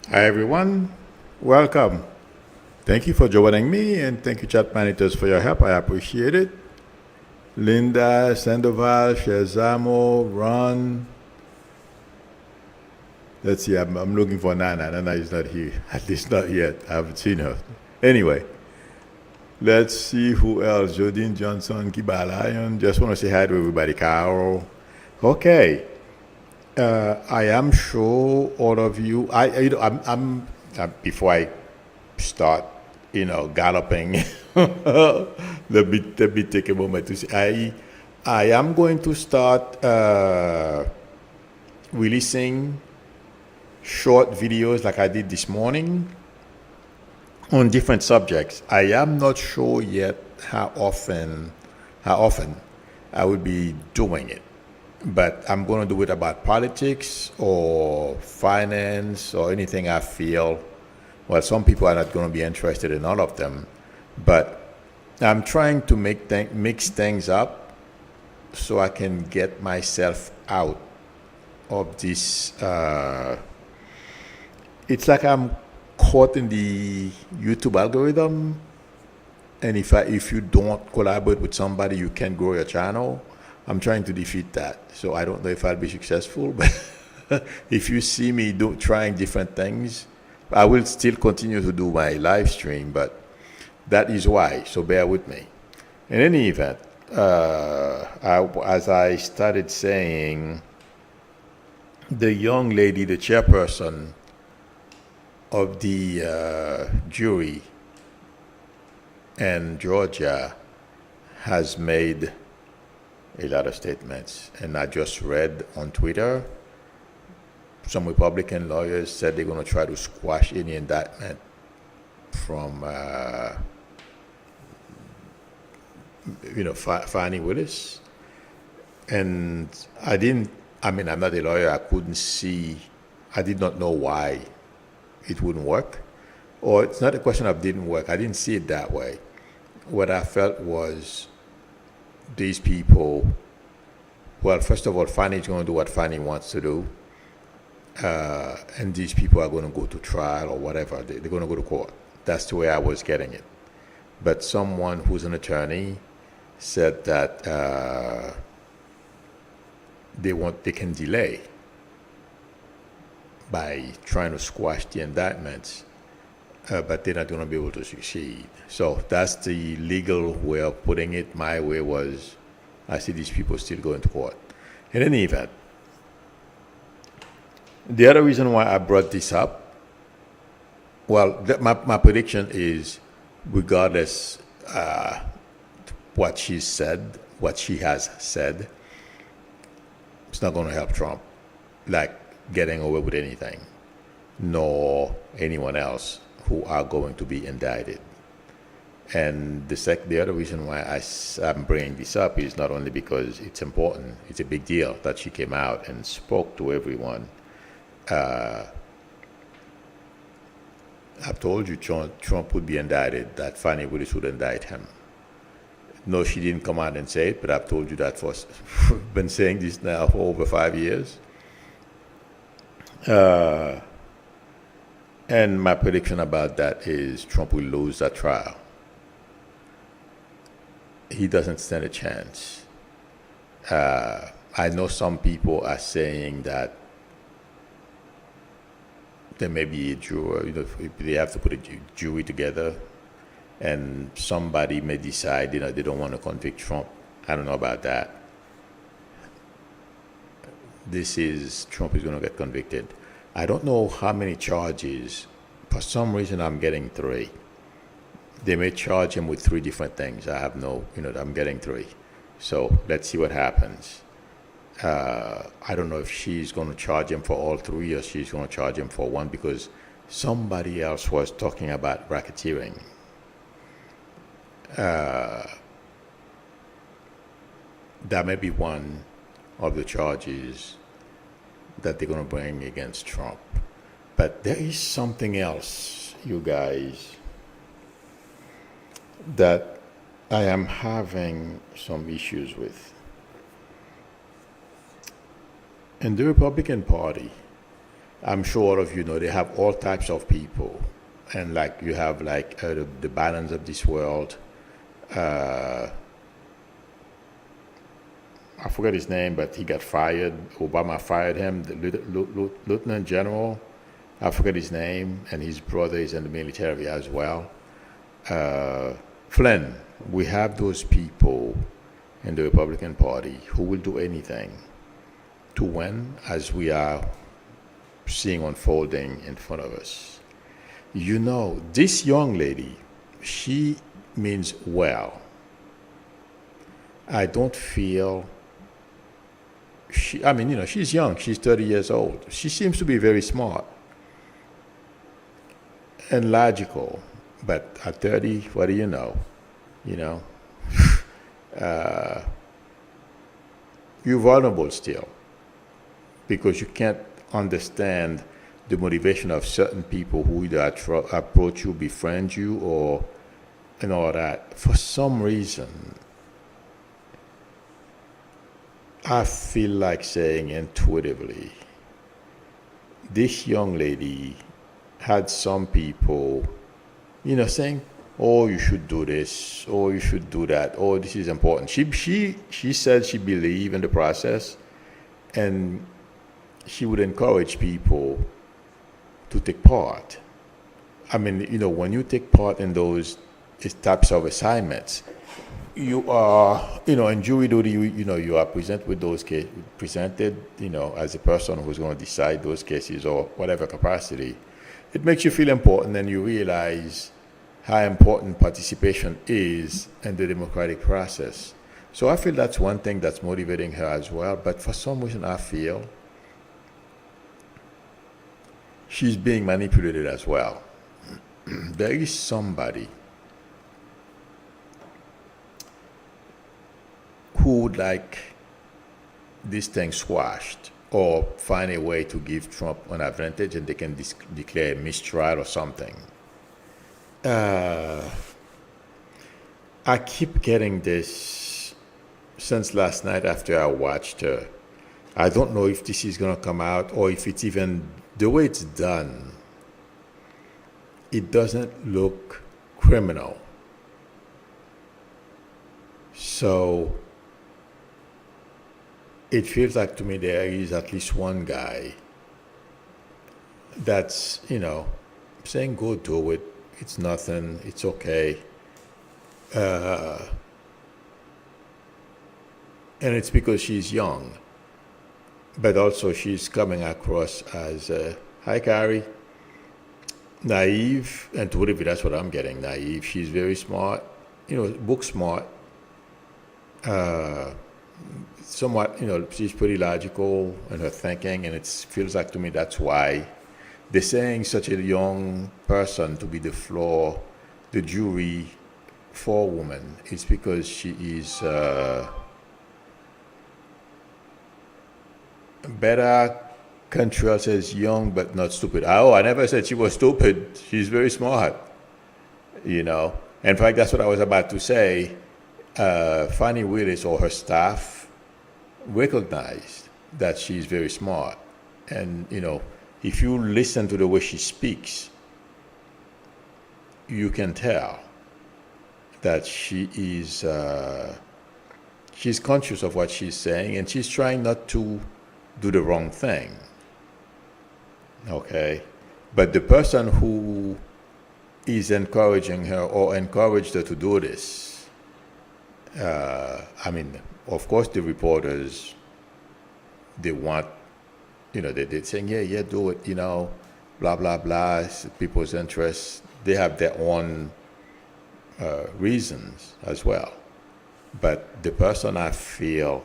Hi everyone, welcome. Thank you for joining me and thank you chat managers for your help. I appreciate it. Linda, Sandoval, Shazamo, Ron. Let's see, I'm looking for Nana. Nana is not here, at least not yet. I haven't seen her. Anyway, let's see who else. Jodine Johnson, Kiba Lion. Just want to say hi to everybody. Carol. Okay. I am sure all of you. Before I start, galloping. Let me take a moment to say I am going to start releasing short videos like I did this morning on different subjects. I am not sure yet how often I will be doing it, but I'm going to do it about politics or finance or anything I feel. Well, some people are not going to be interested in all of them, but I'm trying to mix things up so I can get myself out of this. It's like I'm caught in the YouTube algorithm, and if you don't collaborate with somebody, you can't grow your channel. I'm trying to defeat that. So I don't know if I'll be successful, but if you see me trying different things, I will still continue to do my live stream, but that is why. So bear with me. In any event, as I started saying, the young lady, the chairperson of the jury in Georgia, has made a lot of statements. And I just read on Twitter, some Republican lawyers said they're going to try to squash any indictment from, Fannie Willis. And I'm not a lawyer, I did not know why it wouldn't work. Or it's not a question of didn't work, I didn't see it that way. What I felt was these people, well, first of all, Fannie's going to do what Fannie wants to do. And these people are going to go to trial or whatever. They're going to go to court. That's the way I was getting it. But someone who's an attorney said that they can delay by trying to squash the indictments, but they're not going to be able to succeed. So that's the legal way of putting it. My way was, I see these people still going to court. In any event, the other reason why I brought this up, well, my prediction is, regardless what she has said, it's not going to help Trump, like getting away with anything, nor anyone else who are going to be indicted. And the other reason why I'm bringing this up is not only because it's important, it's a big deal that she came out and spoke to everyone. I've told you Trump would be indicted, that Fannie Willis would indict him. No, she didn't come out and say it, but I've told you that for been saying this now for over 5 years. And my prediction about that is Trump will lose that trial. He doesn't stand a chance. I know some people are saying that there may be a juror, they have to put a jury together, and somebody may decide, they don't want to convict Trump. I don't know about that. Trump is going to get convicted. I don't know how many charges. For some reason, I'm getting 3. They may charge him with 3 different things. I have I'm getting 3. So let's see what happens. I don't know if she's going to charge him for all 3 or she's going to charge him for 1, because somebody else was talking about racketeering. That may be one of the charges that they're going to bring against Trump. But there is something else, you guys, that I am having some issues with. In the Republican Party, I'm sure all of you know they have all types of people, and like you have like the Bidens of this world. I forget his name, but he got fired. Obama fired him. The lieutenant general, I forget his name, and his brother is in the military as well. Flynn, we have those people in the Republican Party who will do anything to win, as we are seeing unfolding in front of us. You know, this young lady, she means well. I don't feel I mean, you know, she's young. She's 30 years old. She seems to be very smart and logical. But at 30, what do you know? You know, you're vulnerable still because you can't understand the motivation of certain people who either approach you, befriend you, or and all that. For some reason, I feel like saying intuitively, this young lady had some people, you know, saying, "Oh, you should do this. Oh, you should do that. Oh, this is important." She said she believed in the process, and she would encourage people to take part. I mean, you know, when you take part in those types of assignments, you are, you know, in jury duty, you know, you are presented, you know, as a person who's going to decide those cases or whatever capacity. It makes you feel important, and you realize how important participation is in the democratic process. So I feel that's one thing that's motivating her as well. But for some reason, I feel she's being manipulated as well. There is somebody who would like this thing squashed or find a way to give Trump an advantage, and they can declare a mistrial or something. I keep getting this since last night after I watched her. I don't know if this is going to come out or if it's even the way it's done. It doesn't look criminal. So it feels like to me there is at least one guy that's, you know, saying, go do it. It's nothing. It's okay. And it's because she's young. But also she's coming across as, hi, Carrie, naive. And to believe that's what I'm getting, naive. She's very smart, you know, book smart. Somewhat, you know, she's pretty logical in her thinking, and it feels like to me that's why they're saying such a young person to be the jury forewoman. It's because she is better. Control says young but not stupid. Oh, I never said she was stupid. She's very smart, you know. In fact, that's what I was about to say. Fannie Willis or her staff recognized that she's very smart. And, you know, if you listen to the way she speaks, you can tell that she is, she's conscious of what she's saying, and she's trying not to do the wrong thing. Okay? But the person who is encouraging her or encouraged her to do this, I mean, of course, the reporters, they want, you know, they're saying, yeah, do it, you know, blah, blah, blah, it's people's interests. They have their own reasons as well. But the person I feel,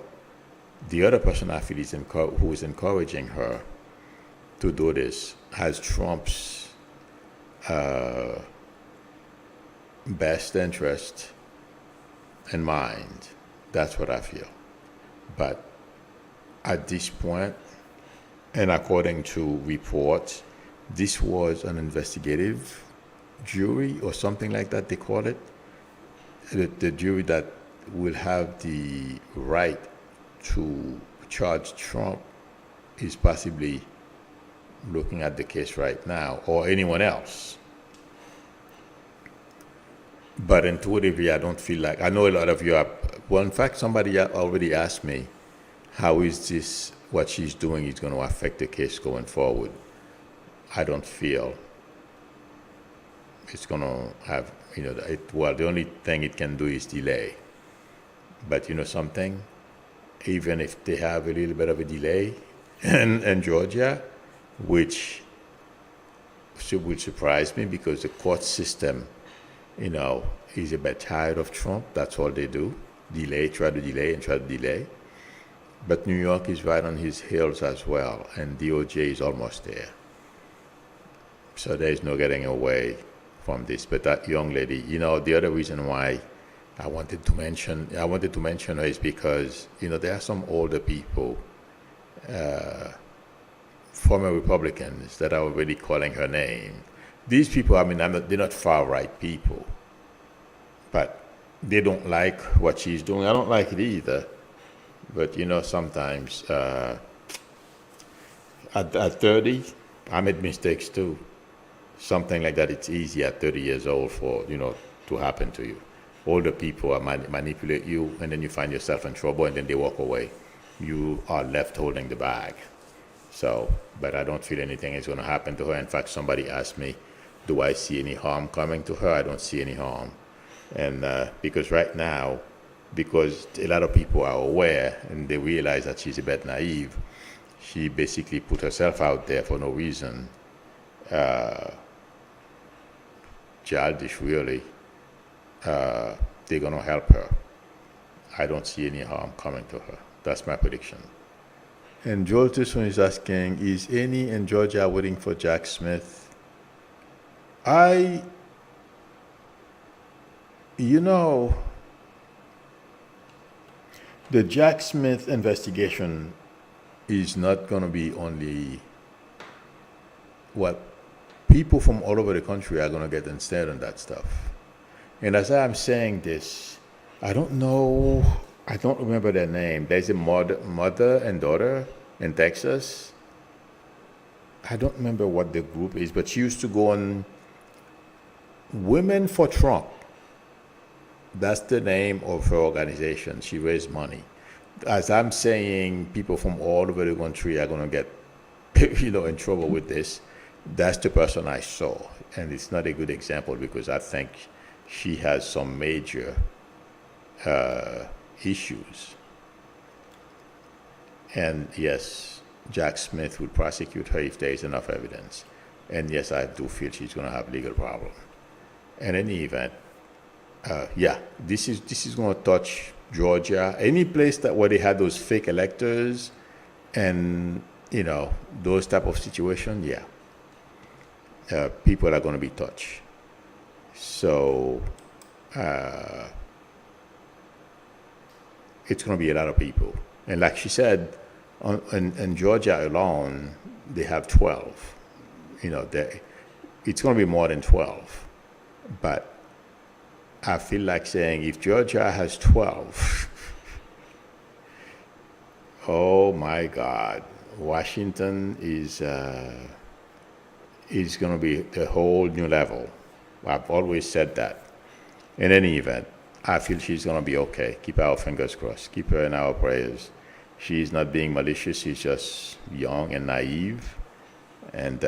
the other person I feel who is encouraging her to do this has Trump's best interest in mind. That's what I feel. But at this point, and according to reports, this was an investigative jury or something like that they call it. The jury that will have the right to charge Trump is possibly looking at the case right now, or anyone else. But intuitively, I don't feel like, I know a lot of you are, well, in fact, somebody already asked me, how is this, what she's doing is going to affect the case going forward? I don't feel it's going to have, well, the only thing it can do is delay. But you know something? Even if they have a little bit of a delay in Georgia, which would surprise me because the court system, is a bit tired of Trump. That's all they do. Delay, try to delay, and try to delay. But New York is right on his heels as well, and DOJ is almost there. So there is no getting away from this. But that young lady, the other reason why I wanted to mention her is because, there are some older people, former Republicans, that are already calling her name. These people, they're not far-right people, but they don't like what she's doing. I don't like it either. But, sometimes at 30, I made mistakes too. Something like that, it's easy at 30 years old for, to happen to you. Older people manipulate you, and then you find yourself in trouble, and then they walk away. You are left holding the bag. So, but I don't feel anything is going to happen to her. In fact, somebody asked me, do I see any harm coming to her? I don't see any harm. And because right now, because a lot of people are aware and they realize that she's a bit naive, she basically put herself out there for no reason. Childish, really. They're going to help her. I don't see any harm coming to her. That's my prediction. And Joel Tisson is asking, is any in Georgia waiting for Jack Smith? The Jack Smith investigation is not going to be only what people from all over the country are going to get instead on that stuff. And as I'm saying this, I don't remember their name. There's a mother and daughter in Texas. I don't remember what the group is, but she used to go on Women for Trump. That's the name of her organization. She raised money. As I'm saying, people from all over the country are going to get, in trouble with this. That's the person I saw. And it's not a good example because I think she has some major issues. And yes, Jack Smith would prosecute her if there is enough evidence. And yes, I do feel she's going to have legal problem. In any event, this is going to touch Georgia, any place where they had those fake electors, and those type of situations. People are going to be touched. So it's going to be a lot of people, and like she said, in Georgia alone, they have 12. It's going to be more than 12. But I feel like saying if Georgia has 12, oh my God, Washington is going to be a whole new level. I've always said that. In any event, I feel she's going to be okay. Keep our fingers crossed. Keep her in our prayers. She's not being malicious. She's just young and naive. And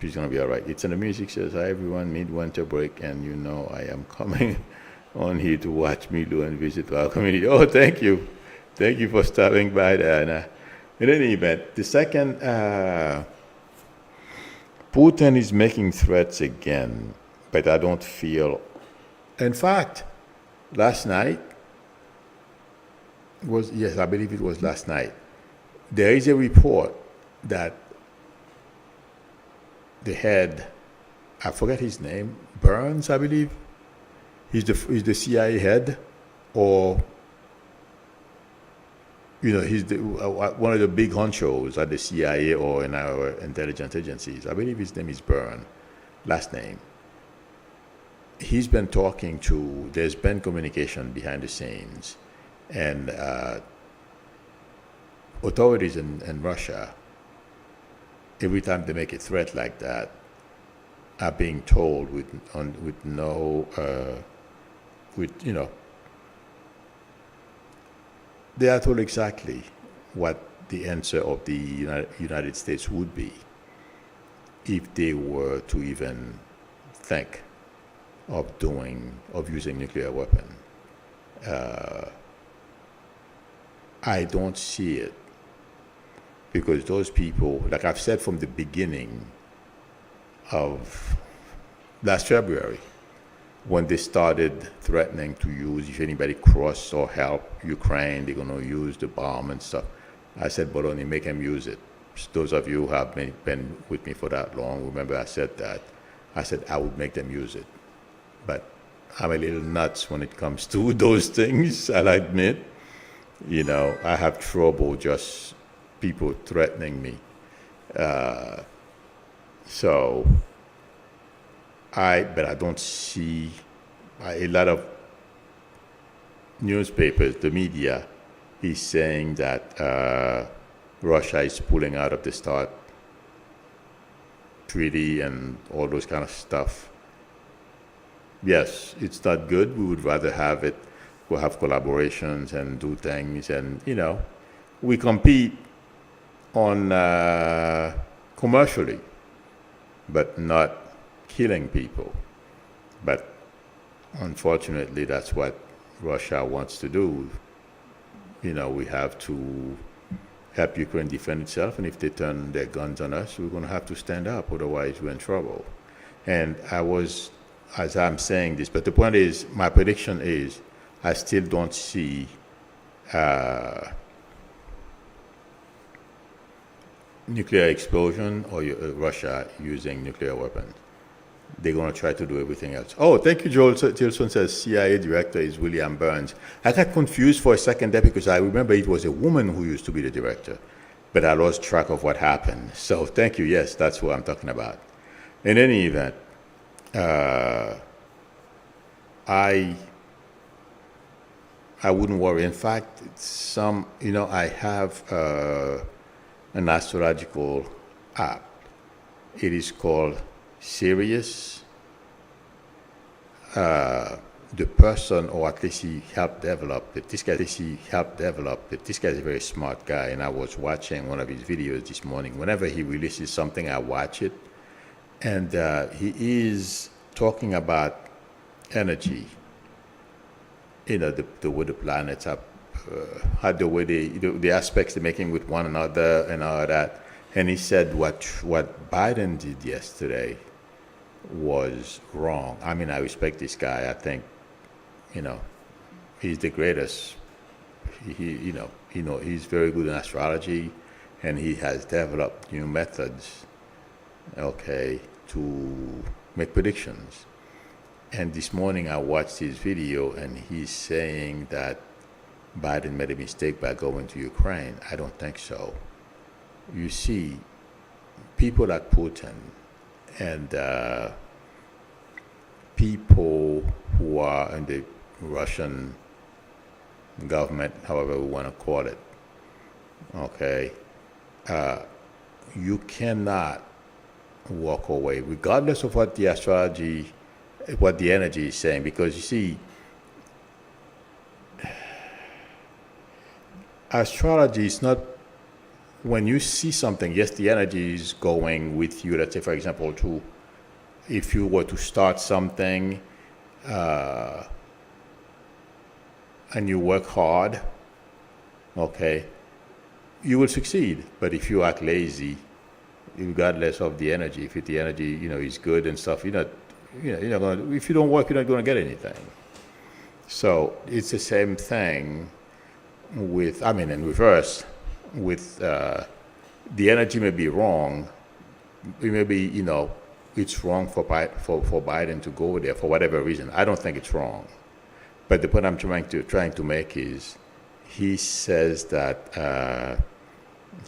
she's going to be all right. It's in the music says, hi everyone, mid-winter break, and I am coming on here to watch me do and visit our community. Oh, thank you. Thank you for stopping by, Diana. In any event, the second, Putin is making threats again, but I don't feel. In fact, last night I believe it was last night. There is a report that the head, I forget his name, Burns, I believe. He's the CIA head, or he's one of the big honchos at the CIA or in our intelligence agencies. I believe his name is Burns, last name. He's been there's been communication behind the scenes, and authorities in Russia every time they make a threat like that, are being told with no with they are told exactly what the answer of the United States would be if they were to even think of using nuclear weapon. I don't see it because those people, like I've said from the beginning of last February, when they started threatening to use, if anybody cross or help Ukraine, they're going to use the bomb and stuff. I said, but only make them use it. Those of you who have been with me for that long, remember I said that. I said I would make them use it. But I'm a little nuts when it comes to those things, I'll admit. I have trouble just people threatening me. But I don't see a lot of newspapers, the media is saying that Russia is pulling out of the START treaty and all those kind of stuff. Yes, it's not good. We would rather have it. We'll have collaborations and do things, and we compete on commercially, but not killing people. But unfortunately, that's what Russia wants to do. We have to help Ukraine defend itself, and if they turn their guns on us, we're going to have to stand up, otherwise we're in trouble. And as I'm saying this, but the point is, my prediction is, I still don't see nuclear explosion or Russia using nuclear weapons. They're going to try to do everything else. Oh, thank you, Joel. Tilson says CIA director is William Burns. I got confused for a second there because I remember it was a woman who used to be the director, but I lost track of what happened. So thank you. Yes, that's what I'm talking about. In any event, I wouldn't worry. In fact, I have an astrological app. It is called Sirius. The person, or at least he helped develop it. This guy's a very smart guy, and I was watching one of his videos this morning. Whenever he releases something, I watch it. And he is talking about energy. The way the planets are, the way the aspects they're making with one another and all that. And he said what Biden did yesterday was wrong. I mean, I respect this guy. I think, he's the greatest. He's very good in astrology, and he has developed new methods, to make predictions. And this morning I watched his video, and he's saying that Biden made a mistake by going to Ukraine. I don't think so. You see, people like Putin and people who are in the Russian government, however we want to call it, you cannot walk away, regardless of what the astrology, what the energy is saying, because you see, astrology is not, when you see something, yes, the energy is going with you. Let's say, for example, if you were to start something and you work hard, you will succeed. But if you act lazy, regardless of the energy, if the energy, is good and stuff, you're not gonna, if you don't work, you're not going to get anything. So it's the same thing with, in reverse, with the energy may be wrong. It may be, it's wrong for Biden to go there for whatever reason. I don't think it's wrong. But the point I'm trying to make is, he says that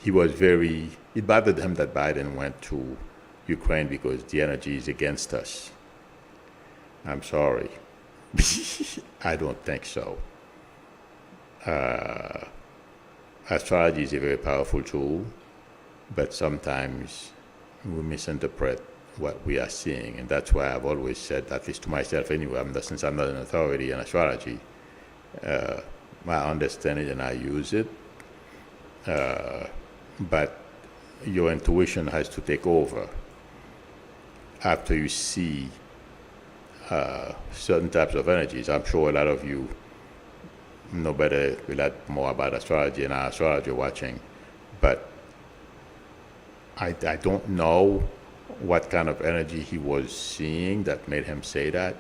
it bothered him that Biden went to Ukraine because the energy is against us. I'm sorry. I don't think so. Astrology is a very powerful tool, but sometimes we misinterpret what we are seeing. And that's why I've always said, at least to myself anyway, since I'm not an authority in astrology, I understand it and I use it, but your intuition has to take over after you see certain types of energies. I'm sure a lot of you know better, a lot more about astrology and our astrology watching, but I don't know what kind of energy he was seeing that made him say that,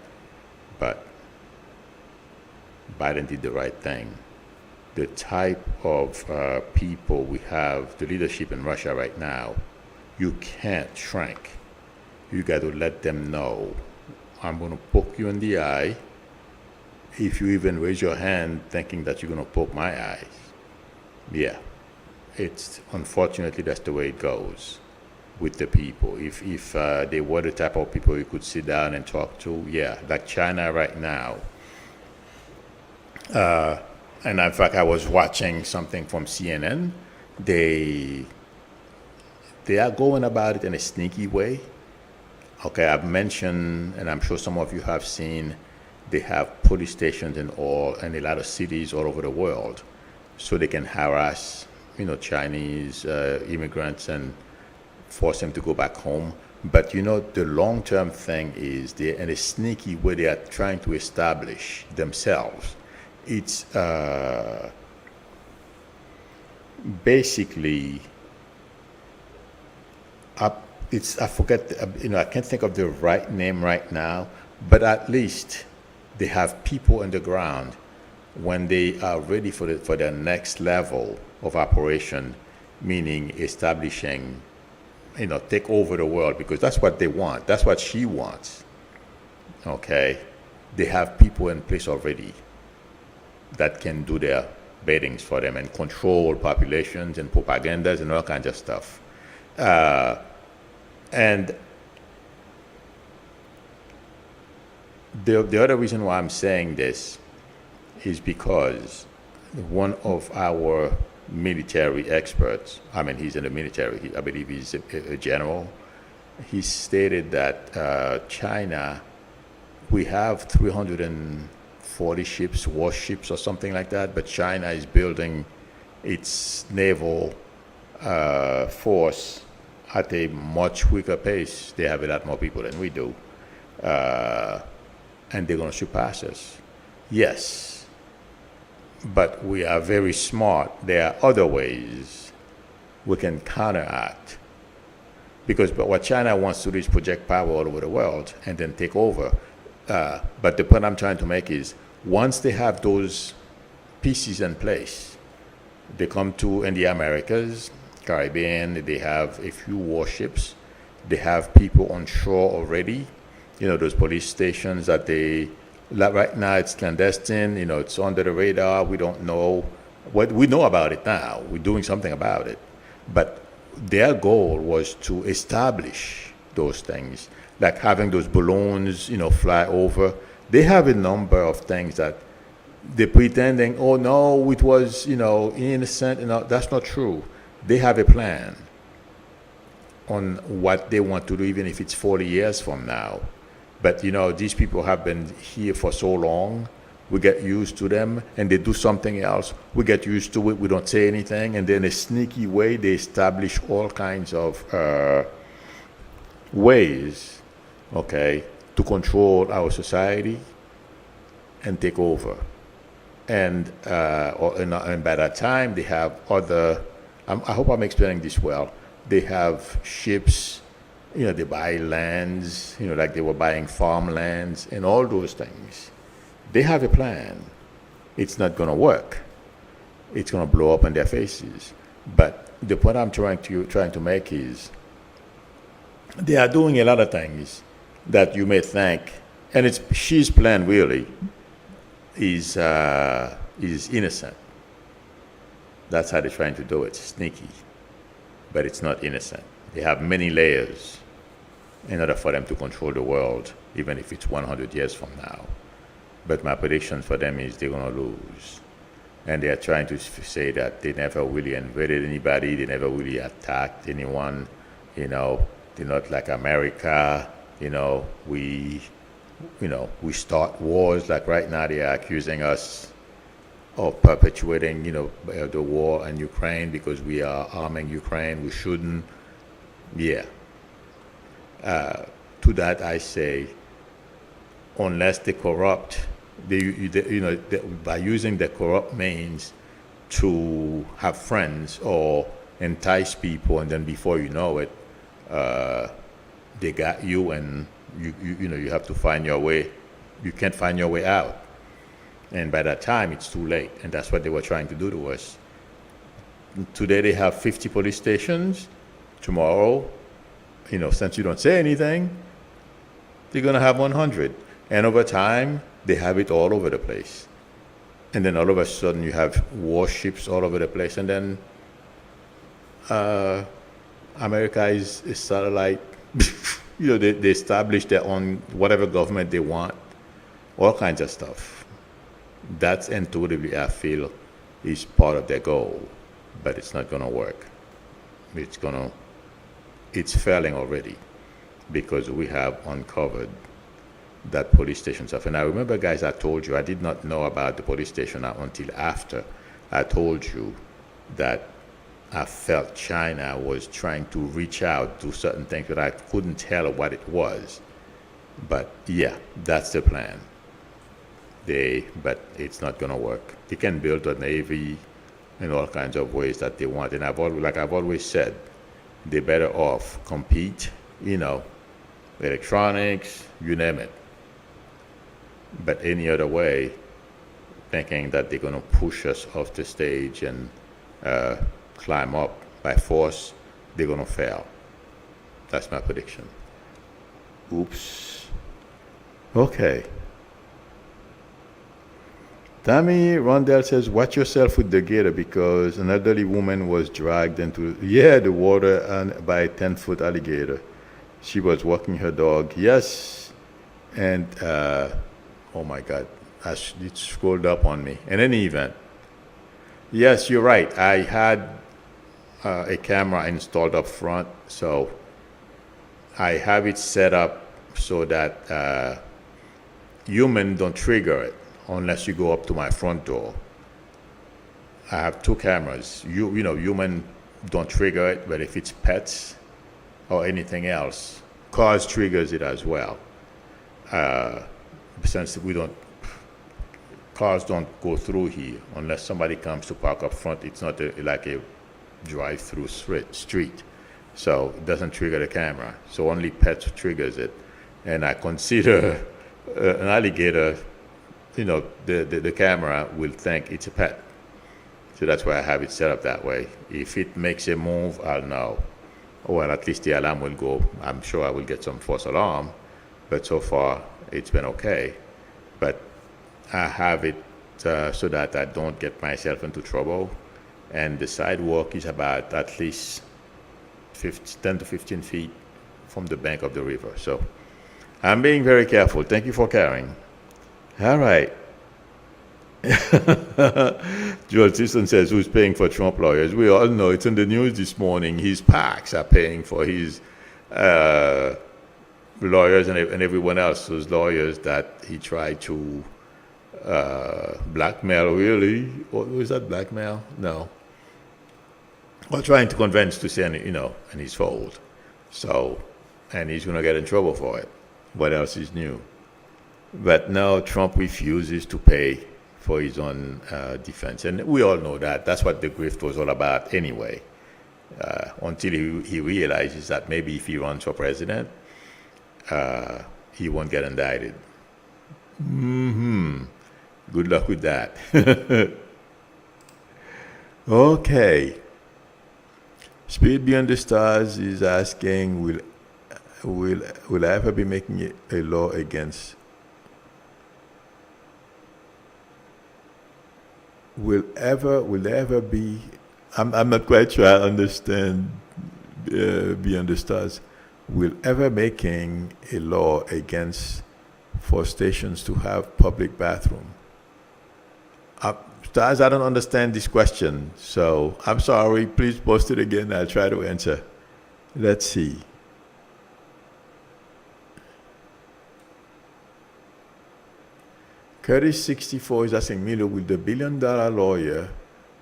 but Biden did the right thing. The type of people we have, the leadership in Russia right now, you can't shrink. You got to let them know, I'm going to poke you in the eye if you even raise your hand thinking that you're going to poke my eyes. Yeah, unfortunately, that's the way it goes with the people. If they were the type of people you could sit down and talk to, yeah, like China right now. And in fact, I was watching something from CNN. They are going about it in a sneaky way. Okay, I've mentioned, and I'm sure some of you have seen, they have police stations in a lot of cities all over the world, so they can harass, Chinese immigrants and force them to go back home. But the long-term thing is they're in a sneaky way. They are trying to establish themselves. It's basically I forget, I can't think of the right name right now, but at least they have people on the ground when they are ready for their next level of operation, meaning establishing, take over the world, because that's what they want. That's what she wants. Okay? They have people in place already that can do their biddings for them and control populations and propagandas and all kinds of stuff. And the other reason why I'm saying this is because one of our military experts, he's in the military, I believe he's a general, he stated that China, we have 340 ships, warships or something like that, but China is building its naval force at a much quicker pace. They have a lot more people than we do. And they're going to surpass us. Yes, but we are very smart. There are other ways we can counteract. But what China wants to do is project power all over the world and then take over. But the point I'm trying to make is, once they have those pieces in place, they come to in the Americas, Caribbean, they have a few warships, they have people on shore already, those police stations that right now it's clandestine, it's under the radar, we don't know, we know about it now, we're doing something about it, but their goal was to establish those things, like having those balloons, fly over. They have a number of things that they're pretending, oh no, it was, innocent, that's not true. They have a plan on what they want to do, even if it's 40 years from now. But, these people have been here for so long, we get used to them, and they do something else, we get used to it, we don't say anything, and then in a sneaky way, they establish all kinds of ways, okay, to control our society and take over. And by that time, they have other, I hope I'm explaining this well. They have ships, they buy lands, like they were buying farmlands and all those things. They have a plan. It's not going to work. It's going to blow up in their faces. But the point I'm trying to make is, they are doing a lot of things that you may think, and she's plan really is innocent. That's how they're trying to do it, sneaky. But it's not innocent. They have many layers in order for them to control the world, even if it's 100 years from now. But my prediction for them is they're going to lose. And they're trying to say that they never really invaded anybody, they never really attacked anyone, They're not like America. We start wars. Like right now, they are accusing us of perpetuating, the war in Ukraine because we are arming Ukraine. We shouldn't. Yeah. To that, I say, unless they corrupt, by using the corrupt means to have friends or entice people, and then before you know it, they got you, and you have to find your way. You can't find your way out, and by that time it's too late. And that's what they were trying to do to us. Today they have 50 police stations. Tomorrow, since you don't say anything, they're gonna have 100, and over time they have it all over the place. And then all of a sudden you have warships all over the place, and then America is satellite. They establish their own whatever government they want, all kinds of stuff. That's intuitively, I feel, is part of their goal, but it's not gonna work. It's failing already because we have uncovered that police station stuff. And I remember, guys, I told you I did not know about the police station until after I told you that I felt China was trying to reach out to certain things, but I couldn't tell what it was. But yeah, that's the plan. But it's not going to work. They can build a navy in all kinds of ways that they want. And I've always said, they're better off compete, electronics, you name it. But any other way, thinking that they're going to push us off the stage and climb up by force, they're going to fail. That's my prediction. Oops. Okay. Tammy Rondell says, watch yourself with the gator because an elderly woman was dragged into the water and by a 10-foot alligator. She was walking her dog. Yes. And, oh my God, it scrolled up on me. In any event, yes, you're right. I had a camera installed up front, so I have it set up so that humans don't trigger it unless you go up to my front door. I have two cameras. Human don't trigger it, but if it's pets or anything else, cars triggers it as well. Since cars don't go through here unless somebody comes to park up front. It's not like a drive-through street, so it doesn't trigger the camera. So only pets triggers it, and I consider an alligator. The camera will think it's a pet. So that's why I have it set up that way. If it makes a move, I'll know. Well, at least the alarm will go. I'm sure I will get some false alarm, but so far it's been okay. But I have it so that I don't get myself into trouble. And the sidewalk is about at least 10 to 15 feet from the bank of the river. So I'm being very careful. Thank you for caring. All right. Joel Simpson says, who's paying for Trump lawyers? We all know it's in the news this morning. His PACs are paying for his lawyers and everyone else's lawyers that he tried to blackmail, really? Or was that blackmail? No. Or trying to convince to say, and his fault. So, and he's going to get in trouble for it. What else is new? But no, Trump refuses to pay for his own defense. And we all know that. That's what the grift was all about anyway. Until he realizes that maybe if he runs for president, he won't get indicted. Good luck with that. Okay. Spirit Beyond the Stars is asking, will I ever be making a law against? Will there ever be? I'm not quite sure I understand Beyond the Stars. Will ever making a law against for stations to have public bathroom? Stars, I don't understand this question, so I'm sorry. Please post it again. I'll try to answer. Let's see. Curtis64 is asking Milo, will the billion-dollar lawyer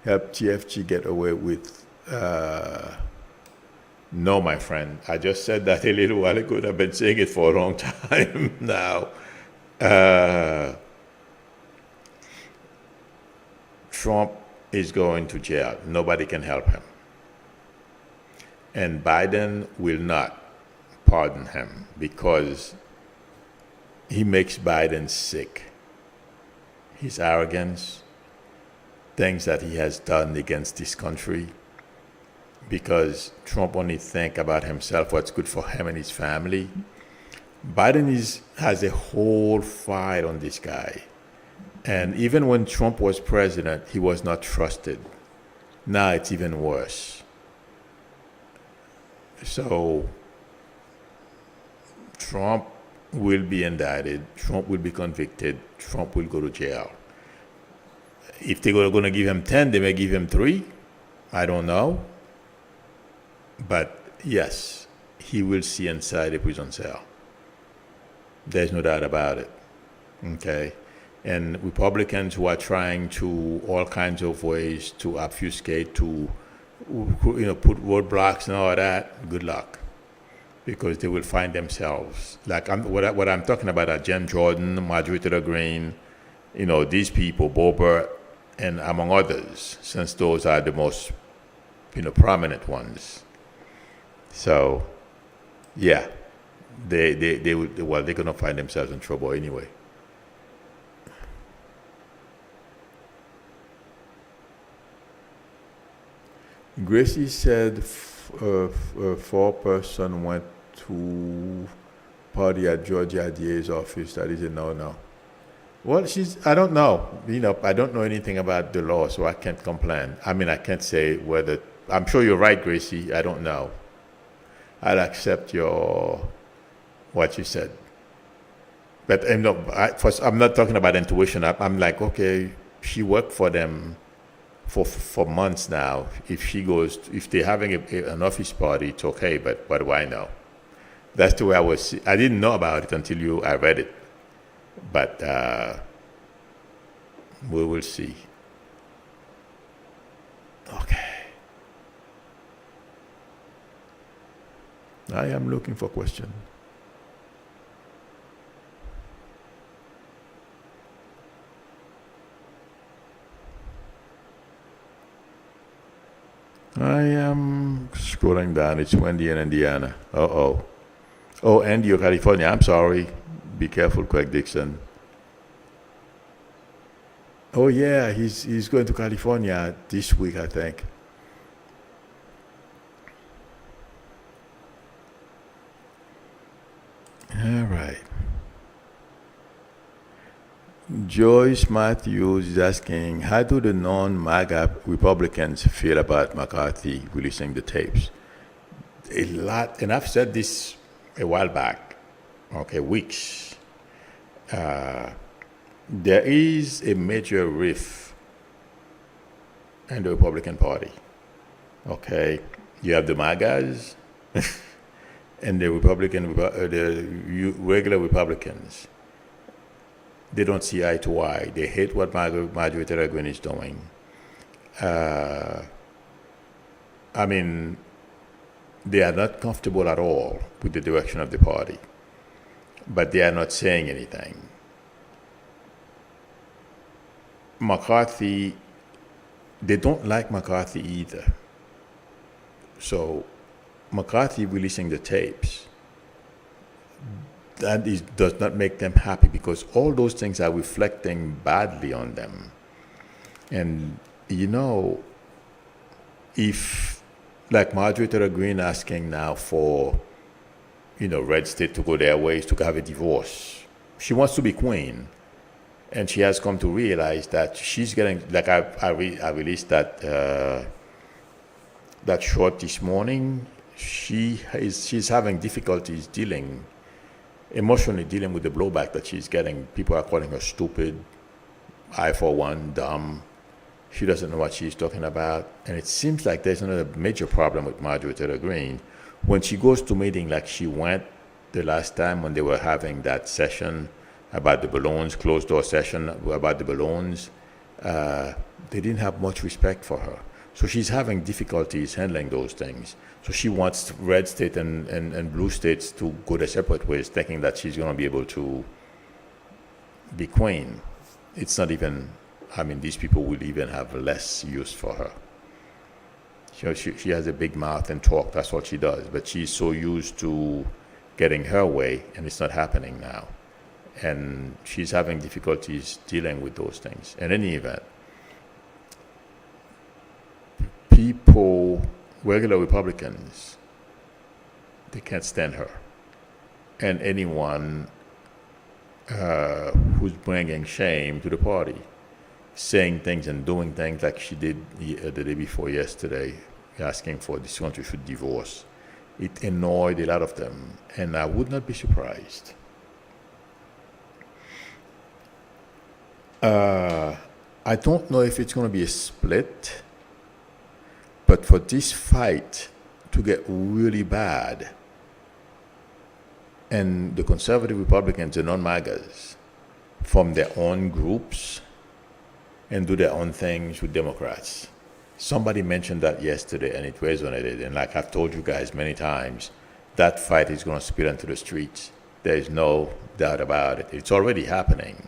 help TFG get away with? No, my friend. I just said that a little while ago. I've been saying it for a long time now. Trump is going to jail. Nobody can help him. And Biden will not pardon him because he makes Biden sick. His arrogance, things that he has done against this country, because Trump only think about himself, what's good for him and his family. Biden has a whole fight on this guy. And even when Trump was president, he was not trusted. Now it's even worse. So Trump will be indicted, Trump will be convicted, Trump will go to jail. If they're going to give him 10, they may give him 3. I don't know. But yes, he will see inside a prison cell. There's no doubt about it. Okay? And Republicans who are trying to all kinds of ways to obfuscate, to put roadblocks and all that, good luck. Because they will find themselves, like what I'm talking about are Jen Jordan, Marjorie Taylor Greene, these people, Boebert, and among others, since those are the most, prominent ones. So, yeah, they're going to find themselves in trouble anyway. Gracie said foreperson went to party at Georgia DA's office. That is a no-no. Well, I don't know. I don't know anything about the law, so I can't complain. I mean, I can't say whether, I'm sure you're right, Gracie. I don't know. I'll accept what you said. But I'm not talking about intuition. I'm like, okay, she worked for them for months now. If they're having an office party, it's okay, but what do I know? That's the way I didn't know about it until I read it. But we will see. Okay. I am looking for questions. I am scrolling down. It's windy in Indiana. Uh-oh. Oh, Andy, California. I'm sorry. Be careful, Craig Dixon. Oh, yeah. He's going to California this week, I think. All right. Joyce Matthews is asking, how do the non-MAGA Republicans feel about McCarthy releasing the tapes? A lot, and I've said this a while back, weeks. There is a major rift in the Republican Party. Okay, you have the MAGAs and the regular Republicans. They don't see eye to eye. They hate what Marjorie Taylor Greene is doing. They are not comfortable at all with the direction of the party, but they are not saying anything. McCarthy, they don't like McCarthy either. So McCarthy releasing the tapes, does not make them happy because all those things are reflecting badly on them. And, if, like Marjorie Taylor Greene asking now for, red state to go their ways, to have a divorce. She wants to be queen. And she has come to realize that she's getting, like I released that short this morning. She's having difficulties emotionally dealing with the blowback that she's getting. People are calling her stupid, I for one, dumb. She doesn't know what she's talking about. And it seems like there's another major problem with Marjorie Taylor Greene. When she goes to meeting like she went the last time when they were having that session about the balloons, closed door session about the balloons. They didn't have much respect for her. So she's having difficulties handling those things. So she wants red state and blue states to go their separate ways, thinking that she's going to be able to be queen. It's not even, I mean, these people will even have less use for her. She has a big mouth and talk, that's what she does. But she's so used to getting her way, and it's not happening now. And she's having difficulties dealing with those things. In any event, people, regular Republicans, they can't stand her. And anyone who's bringing shame to the party, saying things and doing things like she did the day before yesterday, asking for this country should divorce. It annoyed a lot of them, and I would not be surprised. I don't know if it's going to be a split, but for this fight to get really bad, and the conservative Republicans, the non-MAGAs, form their own groups and do their own things with Democrats. Somebody mentioned that yesterday, and it resonated. And like I've told you guys many times, that fight is going to spill into the streets. There is no doubt about it. It's already happening,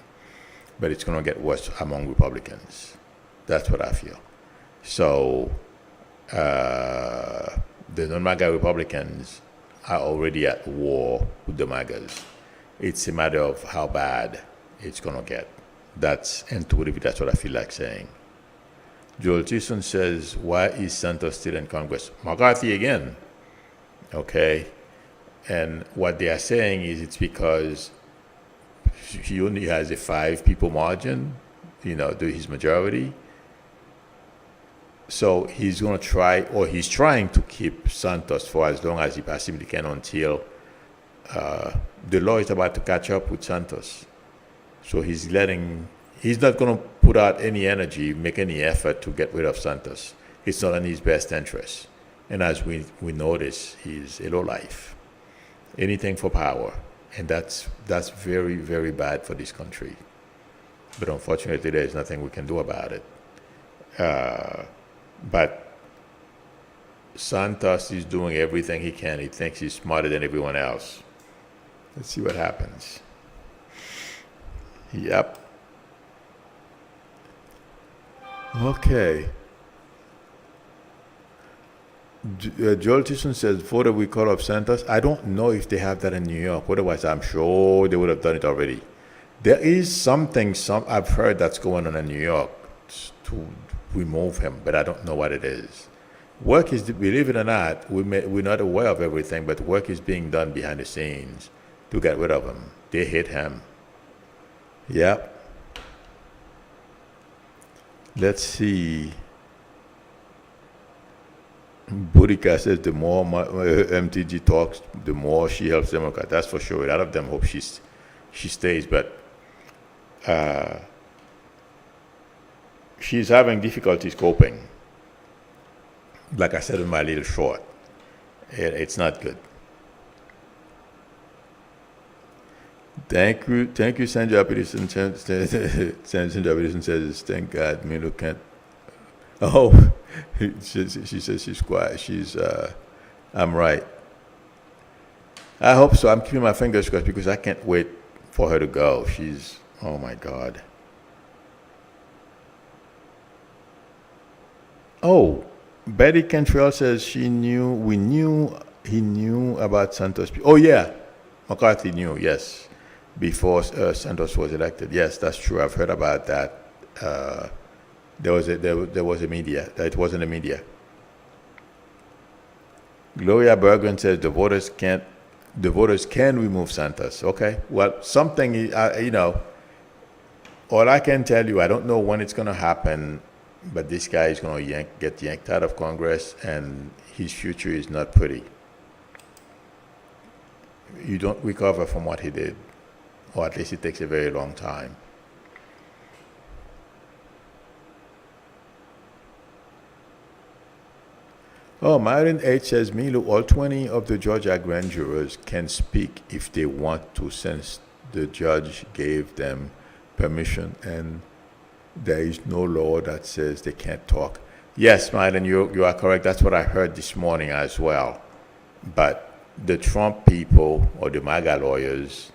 but it's going to get worse among Republicans. That's what I feel. So the non-MAGA Republicans are already at war with the MAGAs. It's a matter of how bad it's going to get. That's intuitive. That's what I feel like saying. Joel Tyson says, why is Santos still in Congress? McCarthy again. Okay. And what they are saying is it's because he only has a 5 people margin, his majority. So he's going to try, or he's trying to keep Santos for as long as he possibly can until the law is about to catch up with Santos. So he's not going to put out any energy, make any effort to get rid of Santos. It's not in his best interest. And as we notice, he's a lowlife. Anything for power. And that's very, very bad for this country. But unfortunately, there's nothing we can do about it. But Santos is doing everything he can. He thinks he's smarter than everyone else. Let's see what happens. Yep. Okay. Joel Tyson says, voter we call up Santos. I don't know if they have that in New York. Otherwise, I'm sure they would have done it already. There is something I've heard that's going on in New York to remove him, but I don't know what it is. Work is, believe it or not, we're not aware of everything, but work is being done behind the scenes to get rid of him. They hate him. Yep. Let's see. Boudica says the more MTG talks, the more she helps Democrats. That's for sure. A lot of them hope she stays, but she's having difficulties coping. Like I said in my little short, it's not good. Thank you, Sandra Peterson. Sandra Peterson says, thank God, Milo can't. Oh, she says she's quiet. I'm right. I hope so. I'm keeping my fingers crossed because I can't wait for her to go. Oh my God. Oh, Betty Cantrell says he knew about Santos. Oh yeah, McCarthy knew, yes, before Santos was elected. Yes, that's true. I've heard about that. There was a media. It wasn't a media. Gloria Bergen says the voters can remove Santos. Okay, well, something all I can tell you, I don't know when it's going to happen, but this guy is going to get yanked out of Congress, and his future is not pretty. You don't recover from what he did, or at least it takes a very long time. Oh, Myron H. says, Milo, all 20 of the Georgia grand jurors can speak if they want to, since the judge gave them permission, and there is no law that says they can't talk. Yes, Mylan, you are correct. That's what I heard this morning as well. But the Trump people or the MAGA lawyers,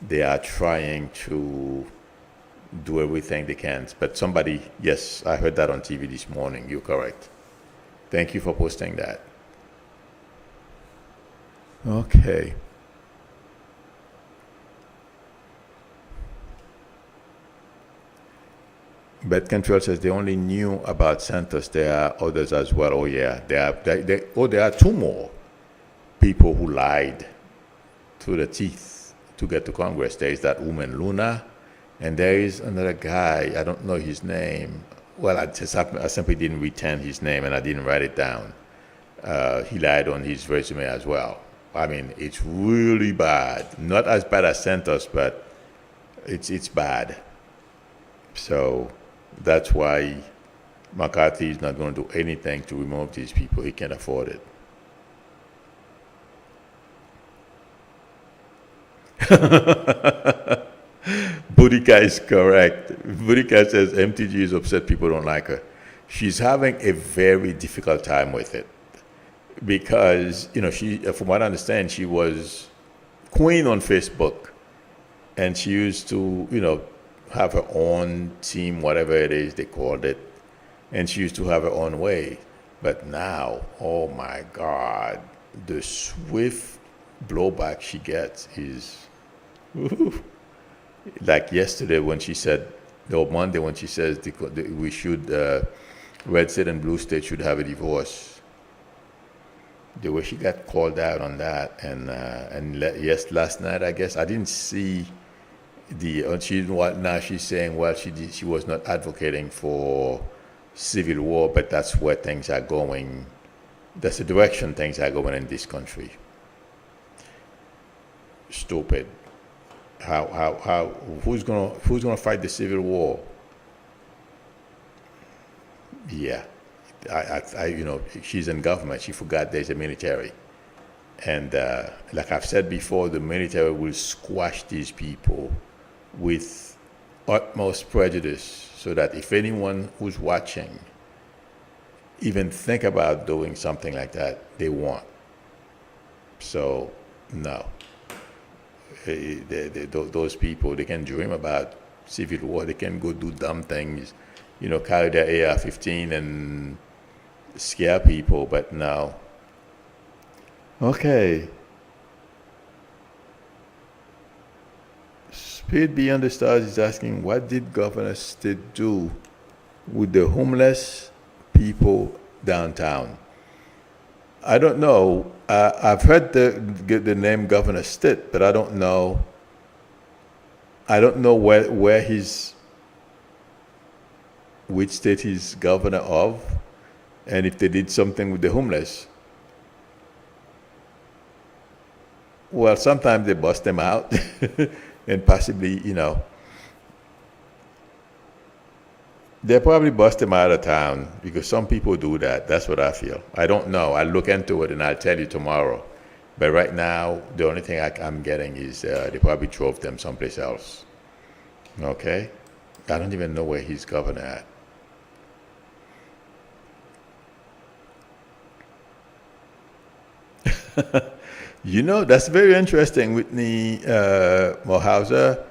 they are trying to do everything they can. But somebody, yes, I heard that on TV this morning. You're correct. Thank you for posting that. Okay. Bet Control says they only knew about Santos. There are others as well. Oh yeah, there are two more people who lied to the teeth to get to Congress. There is that woman Luna, and there is another guy. I don't know his name. Well, I simply didn't retain his name and I didn't write it down. He lied on his resume as well. I mean, it's really bad. Not as bad as Santos, but it's bad. So that's why McCarthy is not going to do anything to remove these people. He can't afford it. Boudica is correct. Boudica says MTG is upset people don't like her. She's having a very difficult time with it because, she, from what I understand, she was queen on Facebook, and she used to, have her own team, whatever it is they called it, and she used to have her own way. But now, oh my God, the swift blowback she gets is, like yesterday when she said, or Monday when she says we should, red state and blue state should have a divorce. The way she got called out on that, and yes, last night I guess I didn't see. Now she's saying, well, she was not advocating for civil war, but that's where things are going. That's the direction things are going in this country. Stupid. How? Who's gonna fight the civil war? Yeah, she's in government. She forgot there's a military, and like I've said before, the military will squash these people with utmost prejudice, so that if anyone who's watching even think about doing something like that, they won't. So, no. Those people, they can dream about civil war, they can go do dumb things, carry their AR-15 and scare people, but no. Okay. Spirit Beyond the Stars is asking, what did Governor Stitt do with the homeless people downtown? I don't know. I've heard the name Governor Stitt, but I don't know. I don't know which state he's governor of, and if they did something with the homeless. Well, sometimes they bust them out. And possibly, they probably bust them out of town because some people do that. That's what I feel. I don't know. I'll look into it and I'll tell you tomorrow. But right now, the only thing I'm getting is they probably drove them someplace else. Okay? I don't even know where he's governor at. That's very interesting. Whitney Mohauser,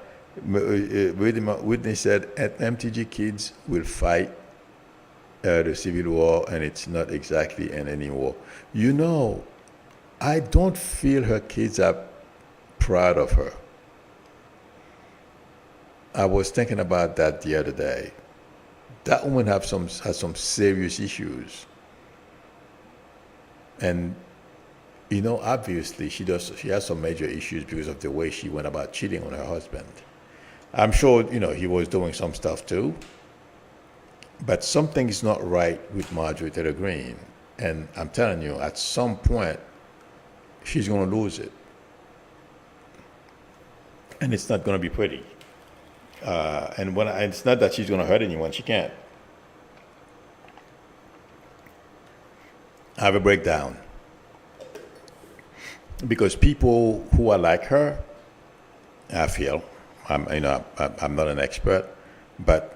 Whitney said, MTG kids will fight the civil war, and it's not exactly an any war. I don't feel her kids are proud of her. I was thinking about that the other day. That woman has some serious issues. And obviously she has some major issues because of the way she went about cheating on her husband. I'm sure, he was doing some stuff too, but something is not right with Marjorie Taylor Greene. And I'm telling you, at some point, she's going to lose it. And it's not going to be pretty. And it's not that she's going to hurt anyone, she can't. I have a breakdown. Because people who are like her, I feel, I'm not an expert, but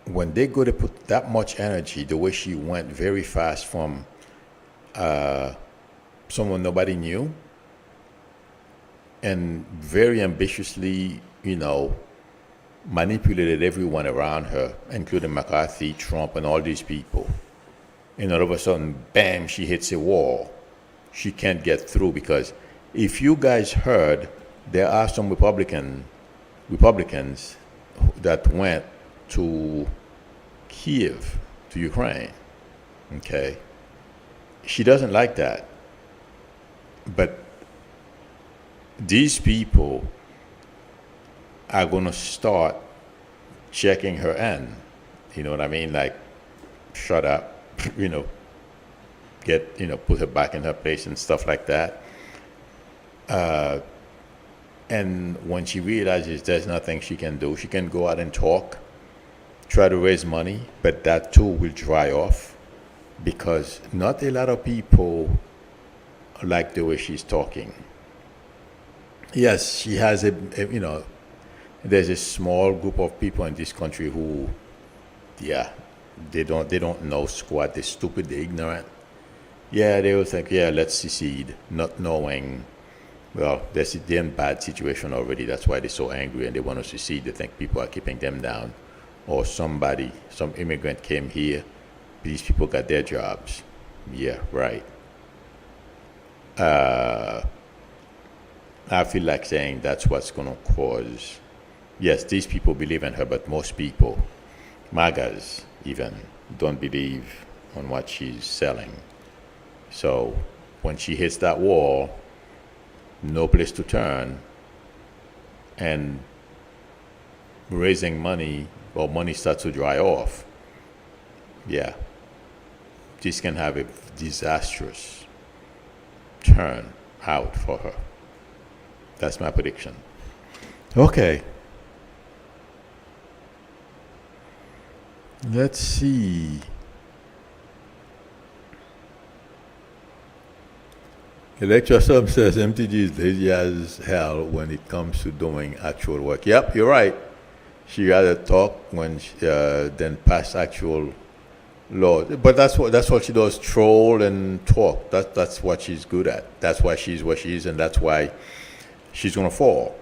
when they go to put that much energy, the way she went very fast from someone nobody knew, and very ambitiously, manipulated everyone around her, including McCarthy, Trump, and all these people. And all of a sudden, bam, she hits a wall. She can't get through because if you guys heard, there are some Republicans that went to Kiev, to Ukraine. Okay? She doesn't like that. But these people are going to start checking her in. You know what I mean? Like, shut up, put her back in her place and stuff like that. And when she realizes there's nothing she can do, she can go out and talk, try to raise money, but that too will dry off because not a lot of people like the way she's talking. Yes, she has there's a small group of people in this country who, they don't know squat. They're stupid, they're ignorant. Yeah, they will think, let's secede, not knowing, well, they're in a bad situation already. That's why they're so angry and they want to secede. They think people are keeping them down. Or some immigrant came here, these people got their jobs. Yeah, right. I feel like saying that's what's going to cause. Yes, these people believe in her, but most people, MAGAs even, don't believe on what she's selling. So when she hits that wall, no place to turn, and raising money, or money starts to dry off, this can have a disastrous turn out for her. That's my prediction. Okay. Let's see. Electrosub says MTG is lazy as hell when it comes to doing actual work. Yep, you're right. She rather talk than pass actual law. But that's what she does: troll and talk. That's what she's good at. That's why she's where she is, and that's why she's gonna fall.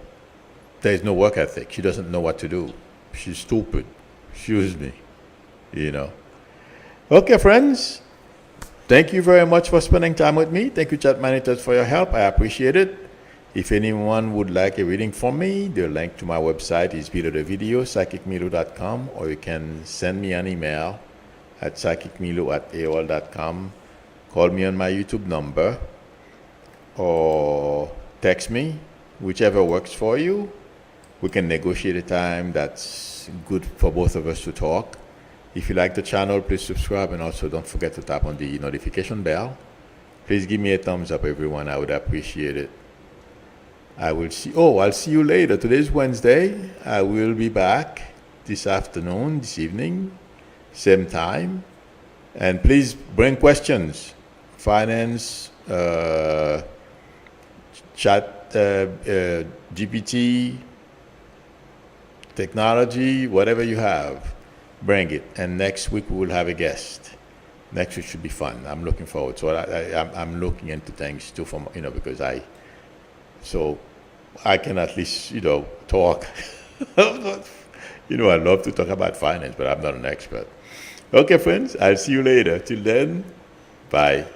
There's no work ethic. She doesn't know what to do. She's stupid. Excuse me. Okay, friends. Thank you very much for spending time with me. Thank you, chat managers, for your help. I appreciate it. If anyone would like a reading from me, the link to my website is below the video, psychicmilo.com, or you can send me an email at psychicmilo@aol.com. Call me on my YouTube number or text me, whichever works for you. We can negotiate a time that's good for both of us to talk. If you like the channel, please subscribe, and also don't forget to tap on the notification bell. Please give me a thumbs up, everyone. I would appreciate it. I'll see you later. Today's Wednesday. I will be back this evening, same time. And please bring questions. Finance, chat, GPT, technology, whatever you have. Bring it, and next week we will have a guest. Next week should be fun. I'm looking forward. So I'm looking into things too, because I can at least talk. I love to talk about finance, but I'm not an expert. Okay, friends, I'll see you later. Till then, bye.